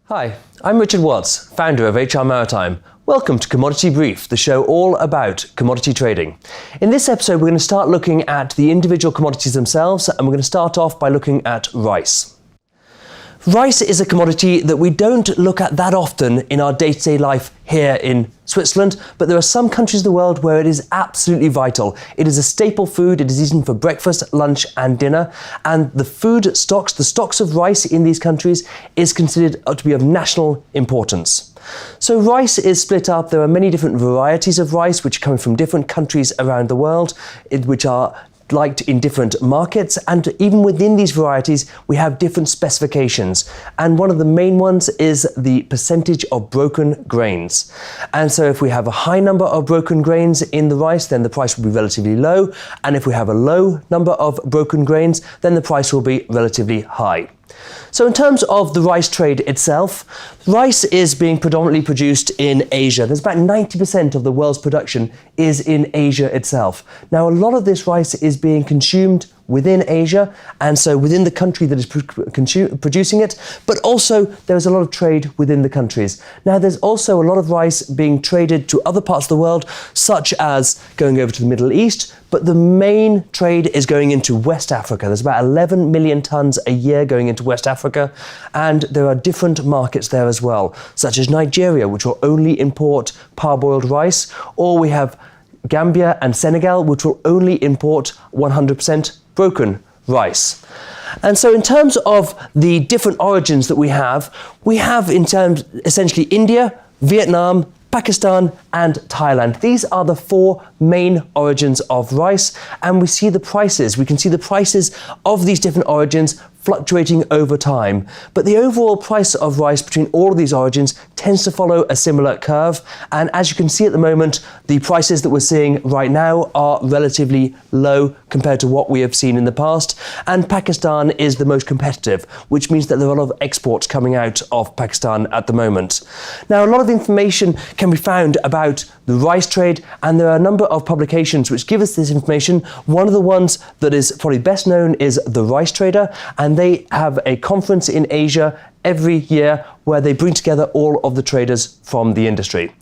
Hi, I'm Richard Watts, founder of HR Maritime. Welcome to Commodity Brief, the show all about commodity trading. In this episode, we're going to start looking at the individual commodities themselves, and we're going to start off by looking at rice. Rice is a commodity that we don't look at that often in our day-to-day life here in Switzerland, but there are some countries in the world where it is absolutely vital. It is a staple food. It is eaten for breakfast, lunch and dinner, and the stocks of rice in these countries is considered to be of national importance. So rice is split up. There are many different varieties of rice which come from different countries around the world, which are liked in different markets, and even within these varieties we have different specifications, and one of the main ones is the percentage of broken grains. And so if we have a high number of broken grains in the rice, then the price will be relatively low, and if we have a low number of broken grains, then the price will be relatively high. So in terms of the rice trade itself, rice is being predominantly produced in Asia. There's about 90% of the world's production is in Asia itself. Now, a lot of this rice is being consumed within Asia, and so within the country that is producing it, but also there's a lot of trade within the countries. Now, there's also a lot of rice being traded to other parts of the world, such as going over to the Middle East, but the main trade is going into West Africa. There's about 11 million tons a year going into West Africa, and there are different markets there as well, such as Nigeria, which will only import parboiled rice, or we have Gambia and Senegal, which will only import 100% broken rice. And so in terms of the different origins that we have in terms essentially India, Vietnam, Pakistan and Thailand. These are the four main origins of rice, and we see the prices. We can see the prices of these different origins fluctuating over time. But the overall price of rice between all of these origins tends to follow a similar curve. And as you can see at the moment, the prices that we're seeing right now are relatively low compared to what we have seen in the past. And Pakistan is the most competitive, which means that there are a lot of exports coming out of Pakistan at the moment. Now, a lot of information can be found about the rice trade, and there are a number of publications which give us this information. One of the ones that is probably best known is The Rice Trader, and they have a conference in Asia every year where they bring together all of the traders from the industry.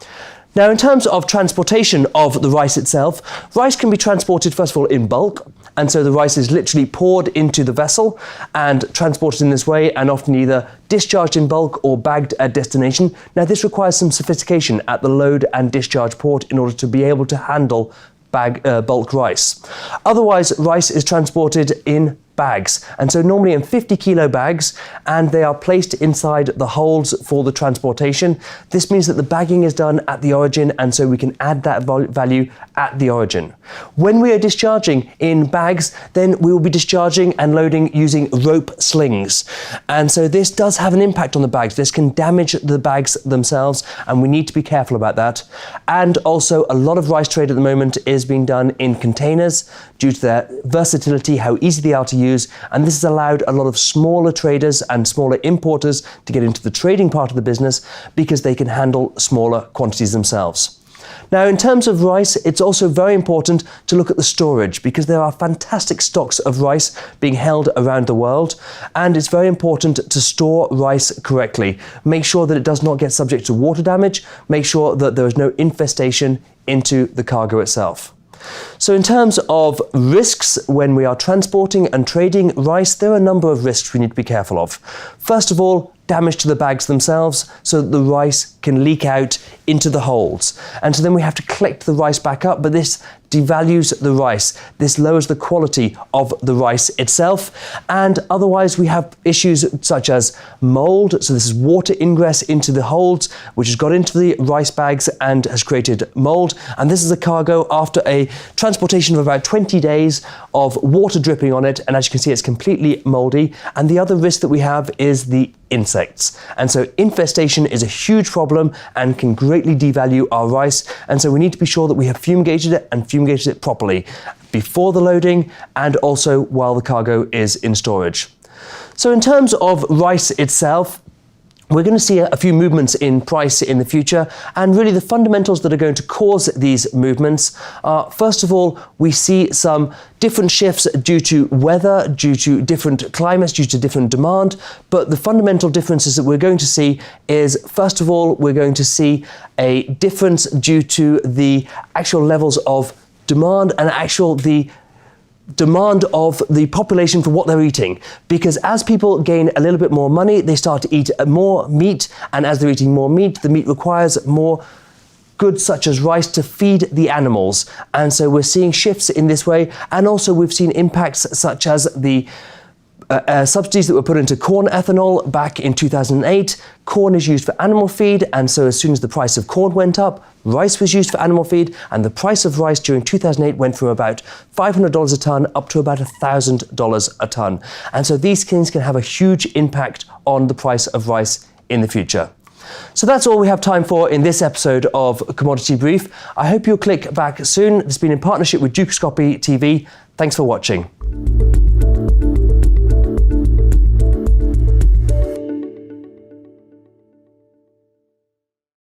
Now, in terms of transportation of the rice itself, rice can be transported first of all in bulk, and so the rice is literally poured into the vessel and transported in this way, and often either discharged in bulk or bagged at destination. Now, this requires some sophistication at the load and discharge port in order to be able to handle bulk rice. Otherwise, rice is transported in bags, and so normally in 50-kilo bags, and they are placed inside the holds for the transportation. This means that the bagging is done at the origin, and so we can add that value at the origin. When we are discharging in bags, then we will be discharging and loading using rope slings, and so this does have an impact on the bags. This can damage the bags themselves, and we need to be careful about that. And also, a lot of rice trade at the moment is being done in containers due to their versatility, how easy they are to use, and this has allowed a lot of smaller traders and smaller importers to get into the trading part of the business because they can handle smaller quantities themselves. Now, in terms of rice, it's also very important to look at the storage, because there are fantastic stocks of rice being held around the world, and it's very important to store rice correctly. Make sure that it does not get subject to water damage. Make sure that there is no infestation into the cargo itself. So in terms of risks when we are transporting and trading rice, there are a number of risks we need to be careful of. First of all, damage to the bags themselves, so that the rice can leak out into the holds. And so then we have to collect the rice back up, but this devalues the rice. This lowers the quality of the rice itself. And otherwise we have issues such as mold. So this is water ingress into the holds, which has got into the rice bags and has created mold. And this is a cargo after a transportation of about 20 days of water dripping on it. And as you can see, it's completely moldy. And the other risk that we have is the insects. And so infestation is a huge problem and can greatly devalue our rice. And so we need to be sure that we have fumigated it and fumigated it properly before the loading and also while the cargo is in storage. So in terms of rice itself, we're going to see a few movements in price in the future, and really the fundamentals that are going to cause these movements are, first of all, we see some different shifts due to weather, due to different climates, due to different demand. But the fundamental differences that we're going to see is, first of all, we're going to see a difference due to the actual levels of demand and the demand of the population for what they're eating. Because as people gain a little bit more money, they start to eat more meat, and as they're eating more meat, the meat requires more goods such as rice to feed the animals. And so we're seeing shifts in this way, and also we've seen impacts such as the subsidies that were put into corn ethanol back in 2008. Corn is used for animal feed, and so as soon as the price of corn went up, rice was used for animal feed, and the price of rice during 2008 went from about $500 a tonne up to about $1,000 a tonne. And so these things can have a huge impact on the price of rice in the future. So that's all we have time for in this episode of Commodity Brief. I hope you'll click back soon. It's been in partnership with Dukascopy TV. Thanks for watching.